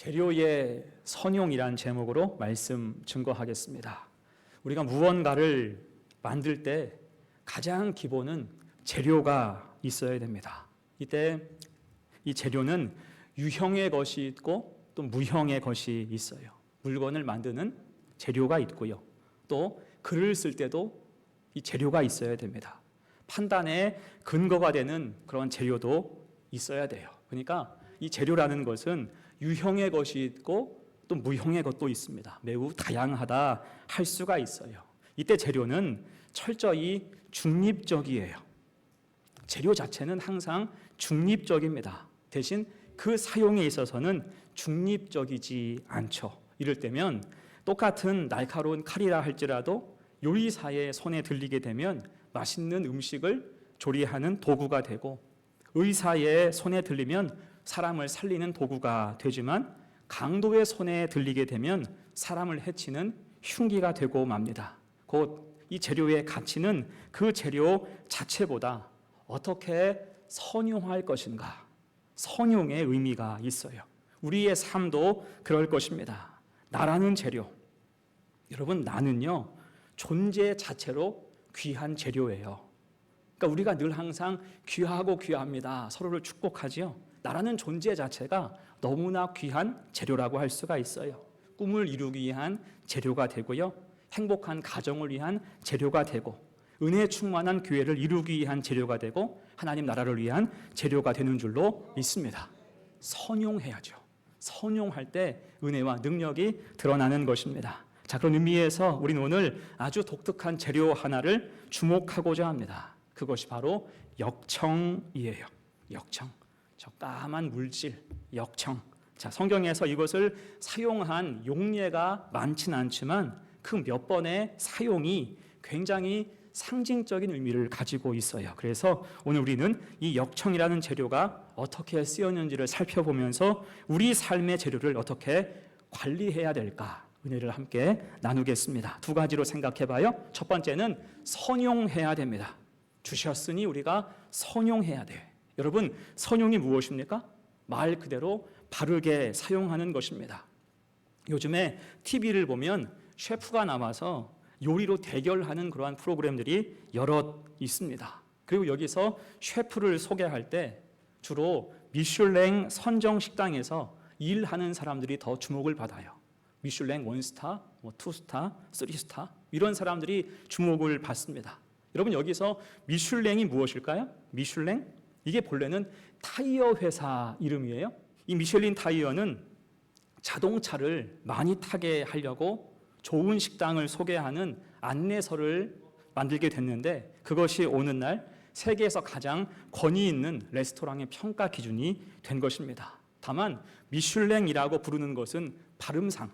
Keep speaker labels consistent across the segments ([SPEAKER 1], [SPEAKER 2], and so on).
[SPEAKER 1] 재료의 선용이란 제목으로 말씀 증거하겠습니다. 우리가 무언가를 만들 때 가장 기본은 재료가 있어야 됩니다. 이때 이 재료는 유형의 것이 있고 또 무형의 것이 있어요. 물건을 만드는 재료가 있고요. 또 글을 쓸 때도 이 재료가 있어야 됩니다. 판단의 근거가 되는 그런 재료도 있어야 돼요. 그러니까 이 재료라는 것은 유형의 것이 있고 또 무형의 것도 있습니다. 매우 다양하다 할 수가 있어요. 이때 재료는 철저히 중립적이에요. 재료 자체는 항상 중립적입니다. 대신 그 사용에 있어서는 중립적이지 않죠. 이럴 때면 똑같은 날카로운 칼이라 할지라도 요리사의 손에 들리게 되면 맛있는 음식을 조리하는 도구가 되고, 의사의 손에 들리면 사람을 살리는 도구가 되지만 강도의 손에 들리게 되면 사람을 해치는 흉기가 되고 맙니다. 곧 이 재료의 가치는 그 재료 자체보다 어떻게 선용할 것인가, 선용의 의미가 있어요. 우리의 삶도 그럴 것입니다. 나라는 재료, 여러분, 나는요 존재 자체로 귀한 재료예요. 그러니까 우리가 늘 항상 귀하고 귀합니다. 서로를 축복하지요. 나라는 존재 자체가 너무나 귀한 재료라고 할 수가 있어요. 꿈을 이루기 위한 재료가 되고요, 행복한 가정을 위한 재료가 되고, 은혜에 충만한 교회를 이루기 위한 재료가 되고, 하나님 나라를 위한 재료가 되는 줄로 믿습니다. 선용해야죠. 선용할 때 은혜와 능력이 드러나는 것입니다. 자, 그런 의미에서 우리는 오늘 아주 독특한 재료 하나를 주목하고자 합니다. 그것이 바로 역청이에요. 역청. 저 까만 물질, 역청. 자, 성경에서 이것을 사용한 용례가 많지는 않지만 그 몇 번의 사용이 굉장히 상징적인 의미를 가지고 있어요. 그래서 오늘 우리는 이 역청이라는 재료가 어떻게 쓰였는지를 살펴보면서 우리 삶의 재료를 어떻게 관리해야 될까, 은혜를 함께 나누겠습니다. 두 가지로 생각해 봐요. 첫 번째는 선용해야 됩니다. 주셨으니 우리가 선용해야 돼요. 여러분, 선용이 무엇입니까? 말 그대로 바르게 사용하는 것입니다. 요즘에 TV를 보면 셰프가 나와서 요리로 대결하는 그러한 프로그램들이 여럿 있습니다. 그리고 여기서 셰프를 소개할 때 주로 미슐랭 선정 식당에서 일하는 사람들이 더 주목을 받아요. 미슐랭 1스타, 2스타, 3스타 이런 사람들이 주목을 받습니다. 여러분, 여기서 미슐랭이 무엇일까요? 미슐랭? 이게 본래는 타이어 회사 이름이에요. 이 미슐린 타이어는 자동차를 많이 타게 하려고 좋은 식당을 소개하는 안내서를 만들게 됐는데, 그것이 오늘날 세계에서 가장 권위 있는 레스토랑의 평가 기준이 된 것입니다. 다만 미슐랭이라고 부르는 것은 발음상,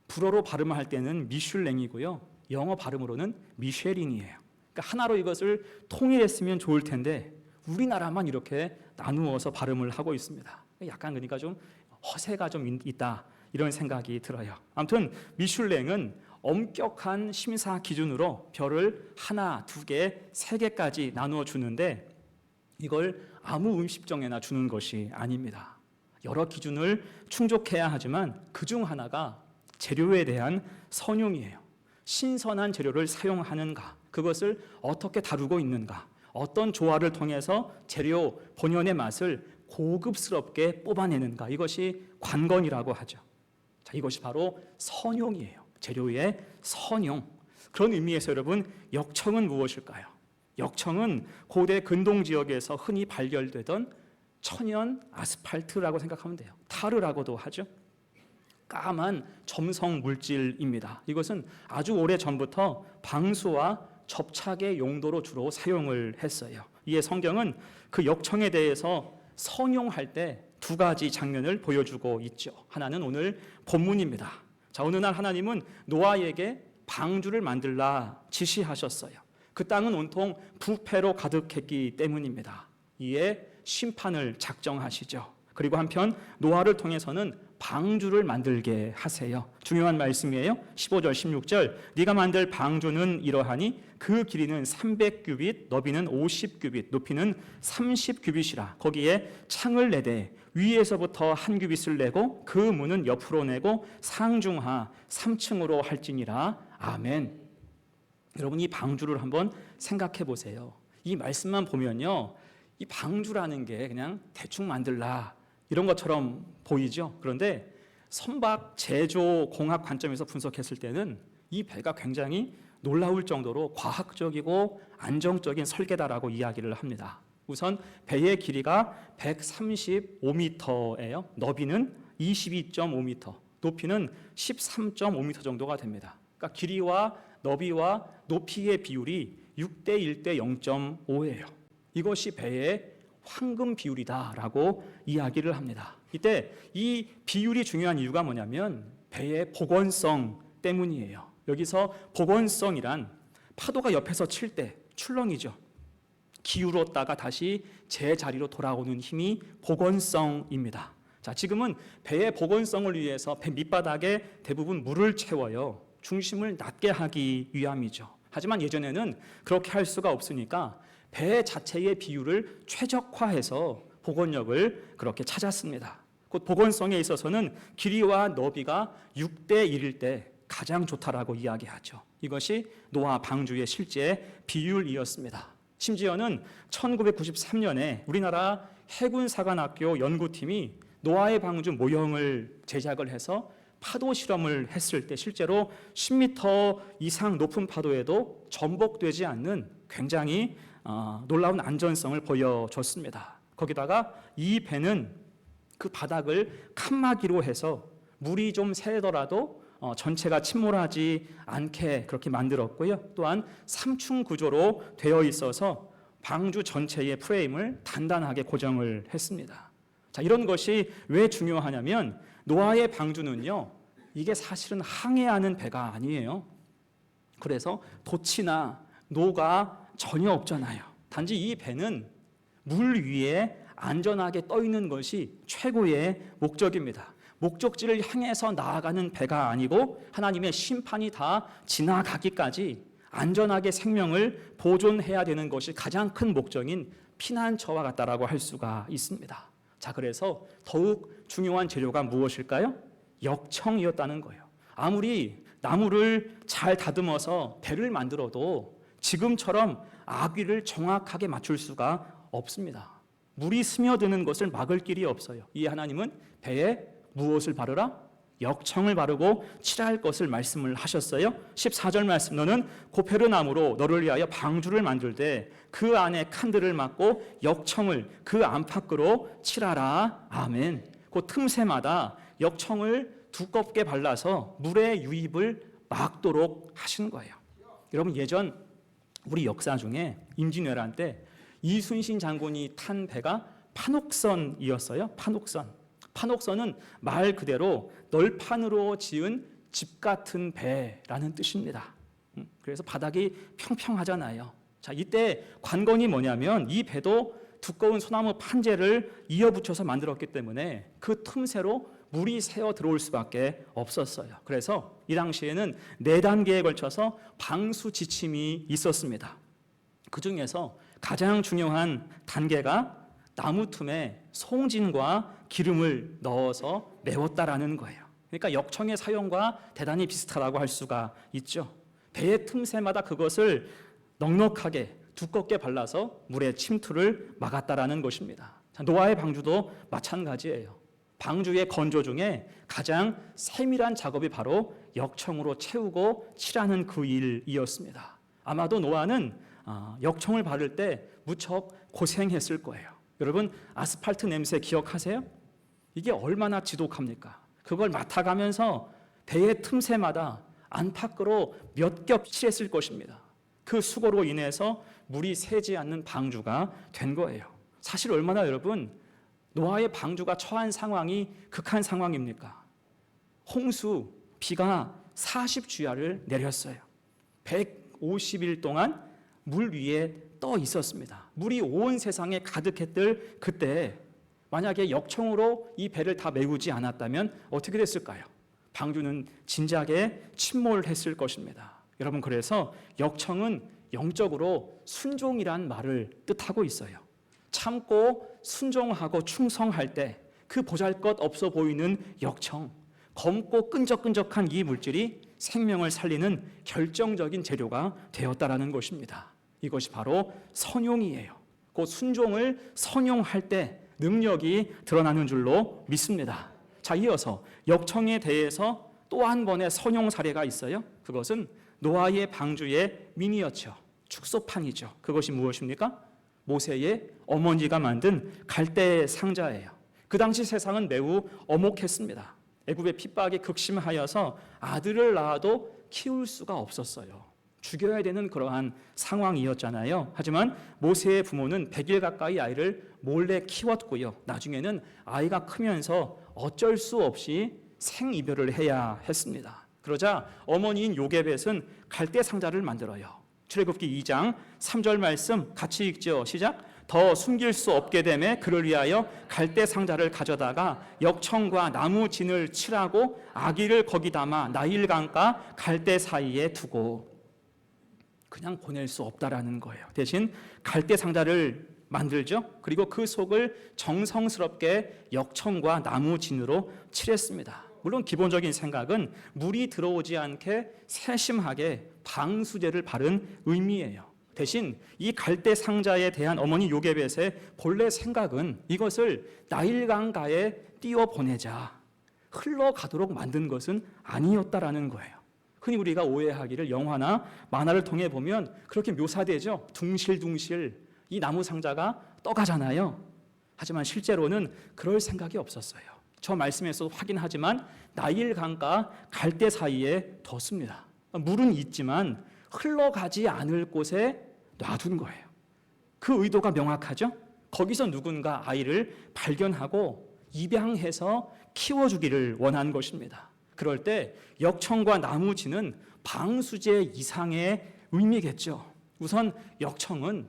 [SPEAKER 1] 불어로 발음할 때는 미슐랭이고요, 영어 발음으로는 미쉐린이에요. 그러니까 하나로 이것을 통일했으면 좋을 텐데 우리나라만 이렇게 나누어서 발음을 하고 있습니다. 약간 그러니까 좀 허세가 좀 있다, 이런 생각이 들어요. 아무튼 미슐랭은 엄격한 심사 기준으로 별을 하나, 두 개, 세 개까지 나누어 주는데 이걸 아무 음식점에나 주는 것이 아닙니다. 여러 기준을 충족해야 하지만 그중 하나가 재료에 대한 선용이에요. 신선한 재료를 사용하는가, 그것을 어떻게 다루고 있는가, 어떤 조화를 통해서 재료 본연의 맛을 고급스럽게 뽑아내는가, 이것이 관건이라고 하죠. 자, 이것이 바로 선용이에요. 재료의 선용. 그런 의미에서 여러분, 역청은 무엇일까요? 역청은 고대 근동 지역에서 흔히 발견되던 천연 아스팔트라고 생각하면 돼요. 타르라고도 하죠. 까만 점성 물질입니다. 이것은 아주 오래 전부터 방수와 접착의 용도로 주로 사용을 했어요. 이에 성경은 그 역청에 대해서 선용할 때 두 가지 장면을 보여주고 있죠. 하나는 오늘 본문입니다. 자, 어느 날 하나님은 노아에게 방주를 만들라 지시하셨어요. 그 땅은 온통 부패로 가득했기 때문입니다. 이에 심판을 작정하시죠. 그리고 한편 노아를 통해서는 방주를 만들게 하세요. 중요한 말씀이에요. 15절 16절 네가 만들 방주는 이러하니 그 길이는 300규빗 너비는 50규빗 높이는 30규빗이라 거기에 창을 내되 위에서부터 한 규빗을 내고 그 문은 옆으로 내고 상중하 3층으로 할지니라. 아멘. 여러분 이 방주를 한번 생각해 보세요. 이 말씀만 보면요, 이 방주라는 게 그냥 대충 만들라 이런 것처럼 보이죠. 그런데 선박 제조 공학 관점에서 분석했을 때는 이 배가 굉장히 놀라울 정도로 과학적이고 안정적인 설계다라고 이야기를 합니다. 우선 배의 길이가 135m예요. 너비는 22.5m, 높이는 13.5m 정도가 됩니다. 그러니까 길이와 너비와 높이의 비율이 6대 1대 0.5예요. 이것이 배의 황금 비율이다라고 이야기를 합니다. 이때 이 비율이 중요한 이유가 뭐냐면 배의 복원성 때문이에요. 여기서 복원성이란 파도가 옆에서 칠 때 출렁이죠. 기울었다가 다시 제자리로 돌아오는 힘이 복원성입니다. 자, 지금은 배의 복원성을 위해서 배 밑바닥에 대부분 물을 채워요. 중심을 낮게 하기 위함이죠. 하지만 예전에는 그렇게 할 수가 없으니까 배 자체의 비율을 최적화해서 복원력을 그렇게 찾았습니다. 곧 복원성에 있어서는 길이와 너비가 6대 1일 때 가장 좋다라고 이야기하죠. 이것이 노아 방주의 실제 비율이었습니다. 심지어는 1993년에 우리나라 해군사관학교 연구팀이 노아의 방주 모형을 제작을 해서 파도 실험을 했을 때 실제로 10m 이상 높은 파도에도 전복되지 않는 굉장히 놀라운 안전성을 보여줬습니다. 거기다가 이 배는 그 바닥을 칸막이로 해서 물이 좀 새더라도 전체가 침몰하지 않게 그렇게 만들었고요. 또한 3층 구조로 되어 있어서 방주 전체의 프레임을 단단하게 고정을 했습니다. 자, 이런 것이 왜 중요하냐면 노아의 방주는요, 이게 사실은 항해하는 배가 아니에요. 그래서 돛이나 노가 전혀 없잖아요. 단지 이 배는 물 위에 안전하게 떠 있는 것이 최고의 목적입니다. 목적지를 향해서 나아가는 배가 아니고 하나님의 심판이 다 지나가기까지 안전하게 생명을 보존해야 되는 것이 가장 큰 목적인 피난처와 같다라고 할 수가 있습니다. 자, 그래서 더욱 중요한 재료가 무엇일까요? 역청이었다는 거예요. 아무리 나무를 잘 다듬어서 배를 만들어도 지금처럼 아귀를 정확하게 맞출 수가 없습니다. 물이 스며드는 것을 막을 길이 없어요. 이 하나님은 배에 무엇을 바르라? 역청을 바르고 칠할 것을 말씀을 하셨어요. 14절 말씀, 너는 고페르나무로 너를 위하여 방주를 만들되 그 안에 칸들을 막고 역청을 그 안팎으로 칠하라. 아멘. 그 틈새마다 역청을 두껍게 발라서 물의 유입을 막도록 하신 거예요. 여러분, 예전 우리 역사 중에 임진왜란 때 이순신 장군이 탄 배가 판옥선이었어요. 판옥선은 말 그대로 널판으로 지은 집 같은 배라는 뜻입니다. 그래서 바닥이 평평하잖아요. 자, 이때 관건이 뭐냐면 이 배도 두꺼운 소나무 판재를 이어붙여서 만들었기 때문에 그 틈새로 물이 새어 들어올 수밖에 없었어요. 그래서 이 당시에는 4단계에 걸쳐서 방수 지침이 있었습니다. 그 중에서 가장 중요한 단계가 나무 틈에 송진과 기름을 넣어서 메웠다라는 거예요. 그러니까 역청의 사용과 대단히 비슷하다고 할 수가 있죠. 배의 틈새마다 그것을 넉넉하게 두껍게 발라서 물의 침투를 막았다라는 것입니다. 노아의 방주도 마찬가지예요. 방주의 건조 중에 가장 세밀한 작업이 바로 역청으로 채우고 칠하는 그 일이었습니다. 아마도 노아는 역청을 바를 때 무척 고생했을 거예요. 여러분, 아스팔트 냄새 기억하세요? 이게 얼마나 지독합니까? 그걸 맡아가면서 배의 틈새마다 안팎으로 몇 겹 칠했을 것입니다. 그 수고로 인해서 물이 새지 않는 방주가 된 거예요. 사실 얼마나 여러분 노아의 방주가 처한 상황이 극한 상황입니까? 홍수, 비가 40주야를 내렸어요. 150일 동안 물 위에 떠 있었습니다. 물이 온 세상에 가득했을 그때 만약에 역청으로 이 배를 다 메우지 않았다면 어떻게 됐을까요? 방주는 진작에 침몰했을 것입니다. 여러분, 그래서 역청은 영적으로 순종이란 말을 뜻하고 있어요. 참고 순종하고 충성할 때 그 보잘것 없어 보이는 역청, 검고 끈적끈적한 이 물질이 생명을 살리는 결정적인 재료가 되었다라는 것입니다. 이것이 바로 선용이에요. 그 순종을 선용할 때 능력이 드러나는 줄로 믿습니다. 자, 이어서 역청에 대해서 또 한 번의 선용 사례가 있어요. 그것은 노아의 방주의 미니어처 축소판이죠. 그것이 무엇입니까? 모세의 어머니가 만든 갈대 상자예요. 그 당시 세상은 매우 엄혹했습니다. 애굽의 핍박이 극심하여서 아들을 낳아도 키울 수가 없었어요. 죽여야 되는 그러한 상황이었잖아요. 하지만 모세의 부모는 100일 가까이 아이를 몰래 키웠고요. 나중에는 아이가 크면서 어쩔 수 없이 생이별을 해야 했습니다. 그러자 어머니인 요게벳은 갈대 상자를 만들어요. 출애굽기 2장 3절 말씀 같이 읽죠. 시작. 더 숨길 수 없게 되매 그를 위하여 갈대 상자를 가져다가 역청과 나무 진을 칠하고 아기를 거기 담아 나일강과 갈대 사이에 두고. 그냥 보낼 수 없다라는 거예요. 대신 갈대 상자를 만들죠. 그리고 그 속을 정성스럽게 역청과 나무 진으로 칠했습니다. 물론 기본적인 생각은 물이 들어오지 않게 세심하게 방수제를 바른 의미예요. 대신 이 갈대 상자에 대한 어머니 요게벳의 본래 생각은 이것을 나일강가에 띄워 보내자, 흘러가도록 만든 것은 아니었다라는 거예요. 흔히 우리가 오해하기를 영화나 만화를 통해 보면 그렇게 묘사되죠. 둥실둥실 이 나무 상자가 떠가잖아요. 하지만 실제로는 그럴 생각이 없었어요. 저 말씀에서도 확인하지만 나일강과 갈대 사이에 뒀습니다. 물은 있지만 흘러가지 않을 곳에 놔둔 거예요. 그 의도가 명확하죠. 거기서 누군가 아이를 발견하고 입양해서 키워주기를 원한 것입니다. 그럴 때 역청과 나무진은 방수제 이상의 의미겠죠. 우선 역청은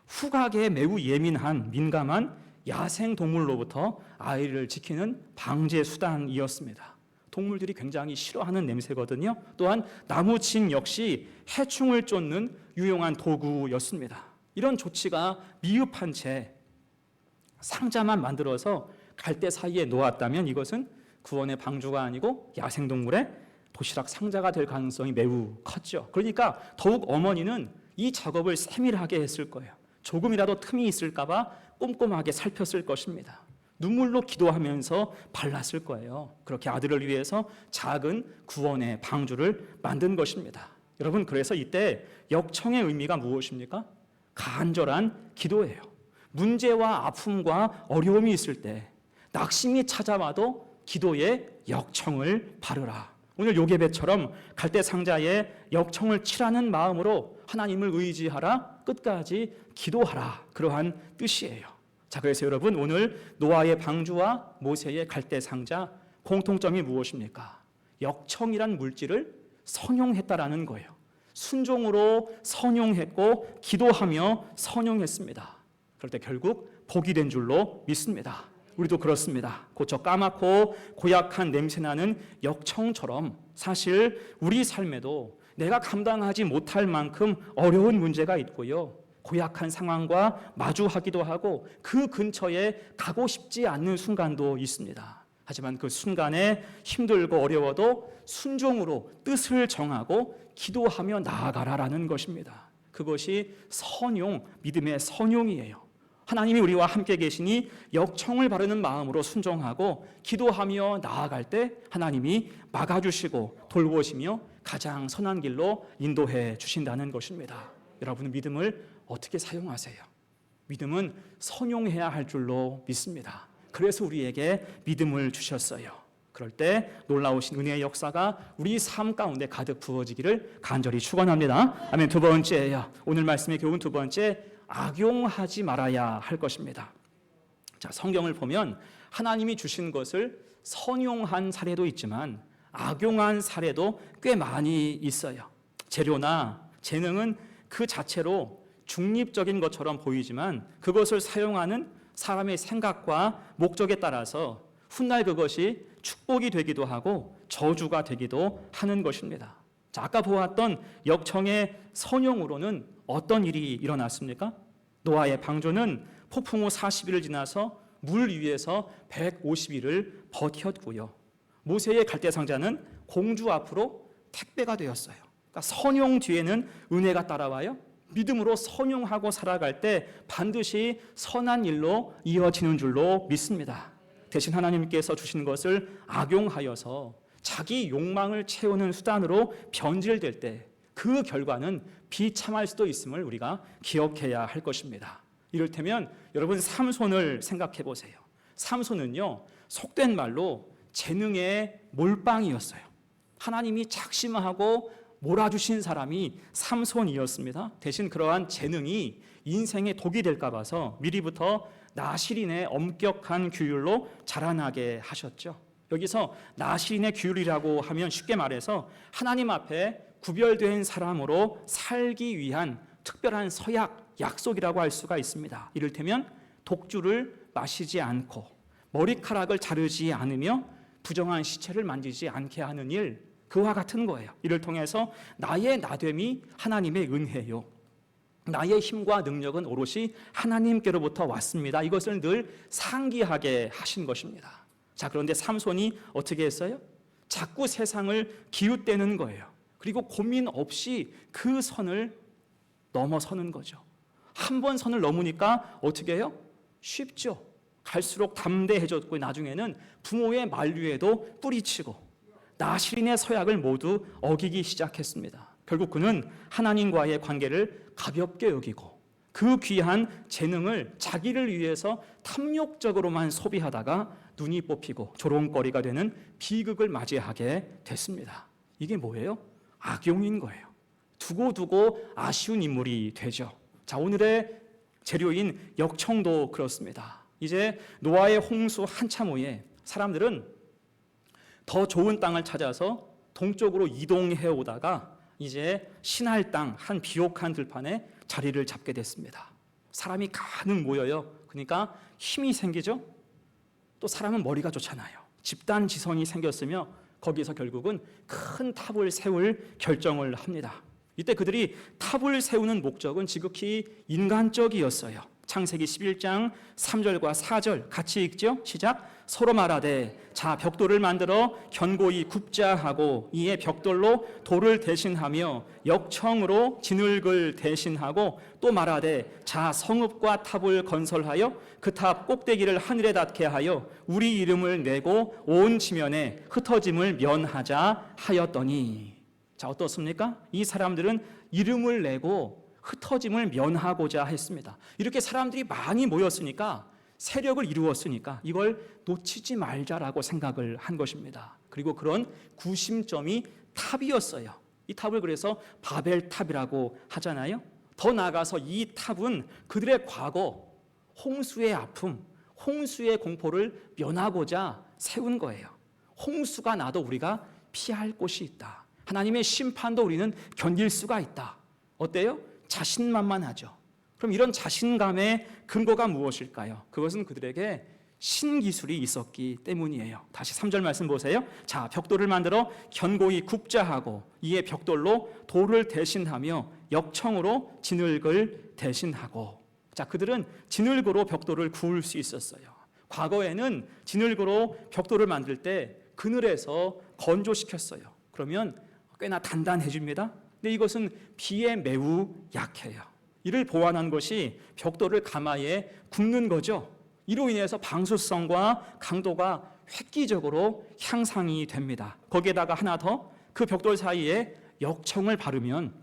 [SPEAKER 1] 후각에 매우 예민한 민감한 야생동물로부터 아이를 지키는 방제 수단이었습니다. 동물들이 굉장히 싫어하는 냄새거든요. 또한 나무진 역시 해충을 쫓는 유용한 도구였습니다. 이런 조치가 미흡한 채 상자만 만들어서 갈대 사이에 놓았다면 이것은 구원의 방주가 아니고 야생동물의 도시락 상자가 될 가능성이 매우 컸죠. 그러니까 더욱 어머니는 이 작업을 세밀하게 했을 거예요. 조금이라도 틈이 있을까 봐 꼼꼼하게 살폈을 것입니다. 눈물로 기도하면서 발랐을 거예요. 그렇게 아들을 위해서 작은 구원의 방주를 만든 것입니다. 여러분, 그래서 이때 역청의 의미가 무엇입니까? 간절한 기도예요. 문제와 아픔과 어려움이 있을 때, 낙심이 찾아와도 기도에 역청을 바르라. 오늘 요게벳처럼 갈대 상자에 역청을 칠하는 마음으로 하나님을 의지하라, 끝까지 기도하라, 그러한 뜻이에요. 자, 그래서 여러분, 오늘 노아의 방주와 모세의 갈대 상자 공통점이 무엇입니까? 역청이란 물질을 선용했다라는 거예요. 순종으로 선용했고 기도하며 선용했습니다. 그럴 때 결국 복이 된 줄로 믿습니다. 우리도 그렇습니다. 고쳐 까맣고 고약한 냄새나는 역청처럼 사실 우리 삶에도 내가 감당하지 못할 만큼 어려운 문제가 있고요. 고약한 상황과 마주하기도 하고 그 근처에 가고 싶지 않는 순간도 있습니다. 하지만 그 순간에 힘들고 어려워도 순종으로 뜻을 정하고 기도하며 나아가라라는 것입니다. 그것이 선용, 믿음의 선용이에요. 하나님이 우리와 함께 계시니 역청을 바르는 마음으로 순종하고 기도하며 나아갈 때 하나님이 막아주시고 돌보시며 가장 선한 길로 인도해 주신다는 것입니다. 여러분은 믿음을 어떻게 사용하세요? 믿음은 선용해야 할 줄로 믿습니다. 그래서 우리에게 믿음을 주셨어요. 그럴 때 놀라우신 은혜의 역사가 우리 삶 가운데 가득 부어지기를 간절히 축원합니다. 아멘. 두 번째예요. 오늘 말씀의 교훈 두 번째, 악용하지 말아야 할 것입니다. 자, 성경을 보면 하나님이 주신 것을 선용한 사례도 있지만 악용한 사례도 꽤 많이 있어요. 재료나 재능은 그 자체로 중립적인 것처럼 보이지만 그것을 사용하는 사람의 생각과 목적에 따라서 훗날 그것이 축복이 되기도 하고 저주가 되기도 하는 것입니다. 자, 아까 보았던 역청의 선용으로는 어떤 일이 일어났습니까? 노아의 방주는 폭풍 후 40일을 지나서 물 위에서 150일을 버텼고요. 모세의 갈대상자는 공주 앞으로 택배가 되었어요. 그러니까 선용 뒤에는 은혜가 따라와요. 믿음으로 선용하고 살아갈 때 반드시 선한 일로 이어지는 줄로 믿습니다. 대신 하나님께서 주신 것을 악용하여서 자기 욕망을 채우는 수단으로 변질될 때 그 결과는 비참할 수도 있음을 우리가 기억해야 할 것입니다. 이를테면 여러분 삼손을 생각해 보세요. 삼손은요, 속된 말로 재능의 몰빵이었어요. 하나님이 작심하고 몰아주신 사람이 삼손이었습니다. 대신 그러한 재능이 인생의 독이 될까 봐서 미리부터 나실인의 엄격한 규율로 자라나게 하셨죠. 여기서 나실인의 규율이라고 하면 쉽게 말해서 하나님 앞에 구별된 사람으로 살기 위한 특별한 서약, 약속이라고 할 수가 있습니다. 이를테면 독주를 마시지 않고 머리카락을 자르지 않으며 부정한 시체를 만지지 않게 하는 일, 그와 같은 거예요. 이를 통해서 나의 나됨이 하나님의 은혜요, 나의 힘과 능력은 오롯이 하나님께로부터 왔습니다. 이것을 늘 상기하게 하신 것입니다. 자, 그런데 삼손이 어떻게 했어요? 자꾸 세상을 기웃대는 거예요. 그리고 고민 없이 그 선을 넘어서는 거죠. 한 번 선을 넘으니까 어떻게 해요? 쉽죠. 갈수록 담대해졌고 나중에는 부모의 만류에도 뿌리치고 나실인의 서약을 모두 어기기 시작했습니다. 결국 그는 하나님과의 관계를 가볍게 여기고 그 귀한 재능을 자기를 위해서 탐욕적으로만 소비하다가 눈이 뽑히고 조롱거리가 되는 비극을 맞이하게 됐습니다. 이게 뭐예요? 악용인 거예요. 두고두고 아쉬운 인물이 되죠. 자, 오늘의 재료인 역청도 그렇습니다. 이제 노아의 홍수 한참 후에 사람들은 더 좋은 땅을 찾아서 동쪽으로 이동해 오다가 이제 신할 땅 한 비옥한 들판에 자리를 잡게 됐습니다. 사람이 가득 모여요. 그러니까 힘이 생기죠. 또 사람은 머리가 좋잖아요. 집단 지성이 생겼으며 거기서 결국은 큰 탑을 세울 결정을 합니다. 이때 그들이 탑을 세우는 목적은 지극히 인간적이었어요. 창세기 11장 3절과 4절 같이 읽죠. 시작. 서로 말하되 자 벽돌을 만들어 견고히 굽자 하고 이에 벽돌로 돌을 대신하며 역청으로 진흙을 대신하고 또 말하되 자 성읍과 탑을 건설하여 그 탑 꼭대기를 하늘에 닿게 하여 우리 이름을 내고 온 지면에 흩어짐을 면하자 하였더니, 자 어떻습니까? 이 사람들은 이름을 내고 흩어짐을 면하고자 했습니다. 이렇게 사람들이 많이 모였으니까, 세력을 이루었으니까 이걸 놓치지 말자라고 생각을 한 것입니다. 그리고 그런 구심점이 탑이었어요. 이 탑을 그래서 바벨탑이라고 하잖아요. 더 나아가서 이 탑은 그들의 과거, 홍수의 아픔, 홍수의 공포를 면하고자 세운 거예요. 홍수가 나도 우리가 피할 곳이 있다. 하나님의 심판도 우리는 견딜 수가 있다. 어때요? 자신만만하죠. 그럼 이런 자신감의 근거가 무엇일까요? 그것은 그들에게 신기술이 있었기 때문이에요. 다시 3절 말씀 보세요. 자, 벽돌을 만들어 견고히 굽자 하고 이에 벽돌로 돌을 대신하며 역청으로 진흙을 대신하고. 자, 그들은 진흙으로 벽돌을 구울 수 있었어요. 과거에는 진흙으로 벽돌을 만들 때 그늘에서 건조시켰어요. 그러면 꽤나 단단해집니다. 근데 이것은 비에 매우 약해요. 이를 보완한 것이 벽돌을 가마에 굽는 거죠. 이로 인해서 방수성과 강도가 획기적으로 향상이 됩니다. 거기에다가 하나 더, 그 벽돌 사이에 역청을 바르면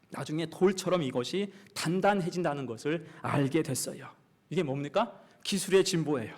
[SPEAKER 1] 나중에 돌처럼 이것이 단단해진다는 것을 알게 됐어요. 이게 뭡니까? 기술의 진보예요.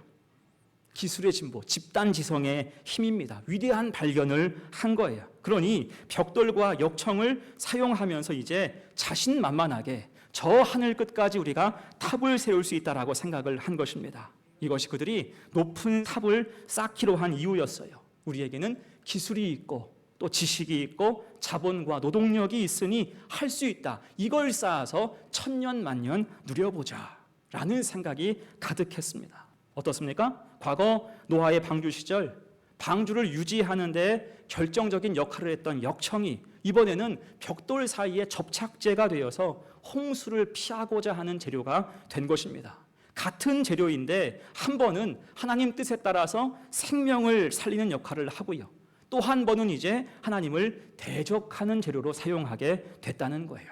[SPEAKER 1] 기술의 진보, 집단지성의 힘입니다. 위대한 발견을 한 거예요. 그러니 벽돌과 역청을 사용하면서 이제 자신만만하게 저 하늘 끝까지 우리가 탑을 세울 수 있다라고 생각을 한 것입니다. 이것이 그들이 높은 탑을 쌓기로 한 이유였어요. 우리에게는 기술이 있고 또 지식이 있고 자본과 노동력이 있으니 할 수 있다. 이걸 쌓아서 천년 만년 누려보자 라는 생각이 가득했습니다. 어떻습니까? 과거 노아의 방주 시절 방주를 유지하는 데 결정적인 역할을 했던 역청이 이번에는 벽돌 사이에 접착제가 되어서 홍수를 피하고자 하는 재료가 된 것입니다. 같은 재료인데 한 번은 하나님 뜻에 따라서 생명을 살리는 역할을 하고요, 또 한 번은 이제 하나님을 대적하는 재료로 사용하게 됐다는 거예요.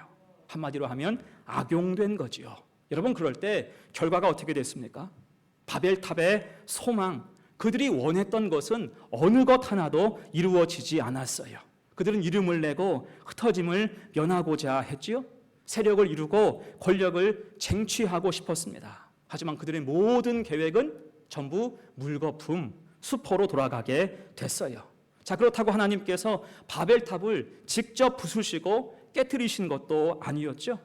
[SPEAKER 1] 한마디로 하면 악용된 거지요. 여러분, 그럴 때 결과가 어떻게 됐습니까? 바벨탑의 소망, 그들이 원했던 것은 어느 것 하나도 이루어지지 않았어요. 그들은 이름을 내고 흩어짐을 면하고자 했지요. 세력을 이루고 권력을 쟁취하고 싶었습니다. 하지만 그들의 모든 계획은 전부 물거품, 수포로 돌아가게 됐어요. 자, 그렇다고 하나님께서 바벨탑을 직접 부수시고 깨뜨리신 것도 아니었죠.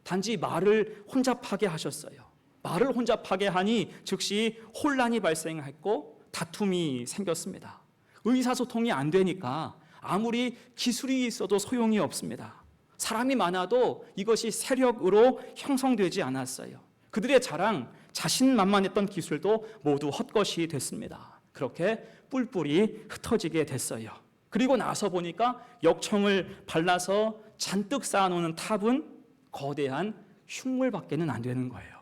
[SPEAKER 1] 단지 말을 혼잡하게 하셨어요. 말을 혼잡하게 하니 즉시 혼란이 발생했고 다툼이 생겼습니다. 의사소통이 안 되니까 아무리 기술이 있어도 소용이 없습니다. 사람이 많아도 이것이 세력으로 형성되지 않았어요. 그들의 자랑, 자신만만했던 기술도 모두 헛것이 됐습니다. 그렇게 뿔뿔이 흩어지게 됐어요. 그리고 나서 보니까 역청을 발라서 잔뜩 쌓아놓는 탑은 거대한 흉물밖에는 안 되는 거예요.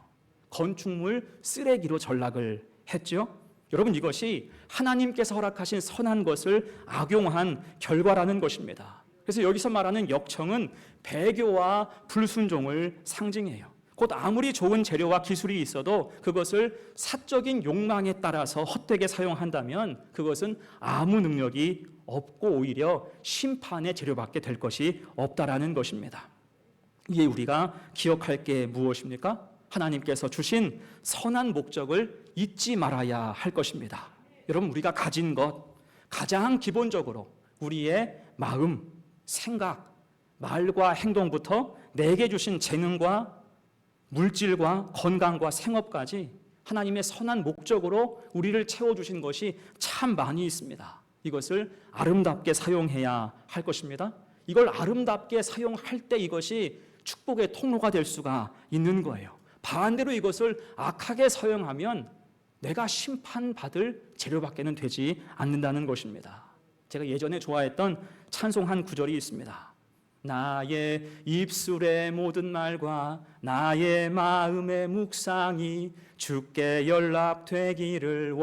[SPEAKER 1] 건축물 쓰레기로 전락을 했죠. 여러분, 이것이 하나님께서 허락하신 선한 것을 악용한 결과라는 것입니다. 그래서 여기서 말하는 역청은 배교와 불순종을 상징해요. 곧 아무리 좋은 재료와 기술이 있어도 그것을 사적인 욕망에 따라서 헛되게 사용한다면 그것은 아무 능력이 없고 오히려 심판의 재료밖에 될 것이 없다라는 것입니다. 이에 우리가 기억할 게 무엇입니까? 하나님께서 주신 선한 목적을 잊지 말아야 할 것입니다. 여러분, 우리가 가진 것, 가장 기본적으로 우리의 마음, 생각, 말과 행동부터 내게 주신 재능과 물질과 건강과 생업까지 하나님의 선한 목적으로 우리를 채워주신 것이 참 많이 있습니다. 이것을 아름답게 사용해야 할 것입니다. 이걸 아름답게 사용할 때 이것이 축복의 통로가 될 수가 있는 거예요. 반대로 이것을 악하게 사용하면 내가 심판받을 재료밖에는 되지 않는다는 것입니다. 제가 예전에 좋아했던 찬송 한 구절이 있습니다. 나의 입술의 모든 말과 나의 마음의 묵상이 주께 연락되기를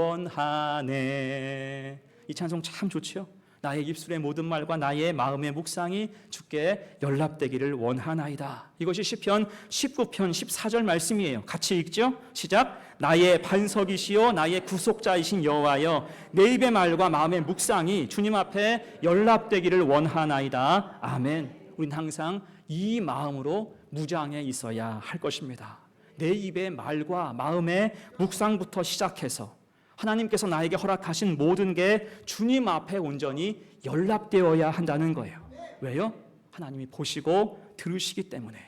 [SPEAKER 1] 원하네. 이 찬송 참 좋죠? 나의 입술의 모든 말과 나의 마음의 묵상이 주께 연락되기를 원하나이다. 이것이 시편 19편 14절 말씀이에요. 같이 읽죠? 시작. 나의 반석이시요 나의 구속자이신 여호와여, 내 입의 말과 마음의 묵상이 주님 앞에 연락되기를 원하나이다. 아멘. 우리는 항상 이 마음으로 무장해 있어야 할 것입니다. 내 입의 말과 마음의 묵상부터 시작해서 하나님께서 나에게 허락하신 모든 게 주님 앞에 온전히 연락되어야 한다는 거예요. 왜요? 하나님이 보시고 들으시기 때문에.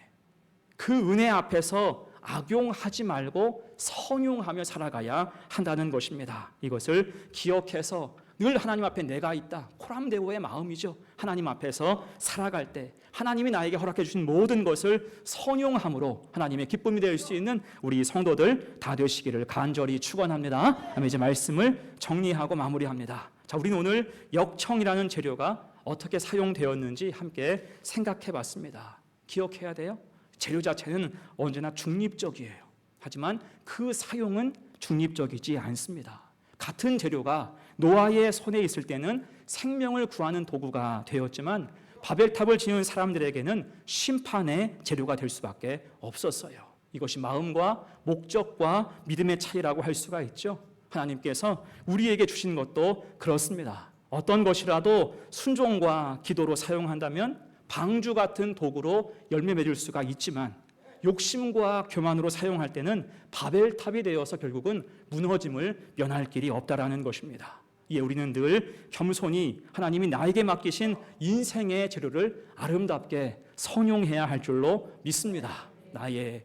[SPEAKER 1] 그 은혜 앞에서 악용하지 말고 선용하며 살아가야 한다는 것입니다. 이것을 기억해서 늘 하나님 앞에 내가 있다. 코람데오의 마음이죠. 하나님 앞에서 살아갈 때 하나님이 나에게 허락해 주신 모든 것을 선용함으로 하나님의 기쁨이 될 수 있는 우리 성도들 다 되시기를 간절히 축원합니다. 그다음에 이제 말씀을 정리하고 마무리합니다. 자, 우리는 오늘 역청이라는 재료가 어떻게 사용되었는지 함께 생각해 봤습니다. 기억해야 돼요. 재료 자체는 언제나 중립적이에요. 하지만 그 사용은 중립적이지 않습니다. 같은 재료가 노아의 손에 있을 때는 생명을 구하는 도구가 되었지만 바벨탑을 지은 사람들에게는 심판의 재료가 될 수밖에 없었어요. 이것이 마음과 목적과 믿음의 차이라고 할 수가 있죠. 하나님께서 우리에게 주신 것도 그렇습니다. 어떤 것이라도 순종과 기도로 사용한다면 방주 같은 도구로 열매 맺을 수가 있지만 욕심과 교만으로 사용할 때는 바벨탑이 되어서 결국은 무너짐을 면할 길이 없다라는 것입니다. 이에 우리는 늘 겸손히 하나님이 나에게 맡기신 인생의 재료를 아름답게 선용해야 할 줄로 믿습니다. 나의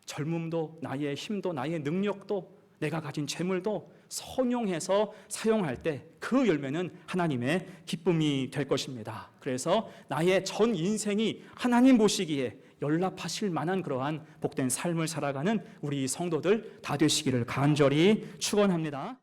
[SPEAKER 1] 젊음도, 나의 힘도, 나의 능력도, 내가 가진 재물도 선용해서 사용할 때 그 열매는 하나님의 기쁨이 될 것입니다. 그래서 나의 전 인생이 하나님 보시기에 연락하실 만한 그러한 복된 삶을 살아가는 우리 성도들 다 되시기를 간절히 축원합니다.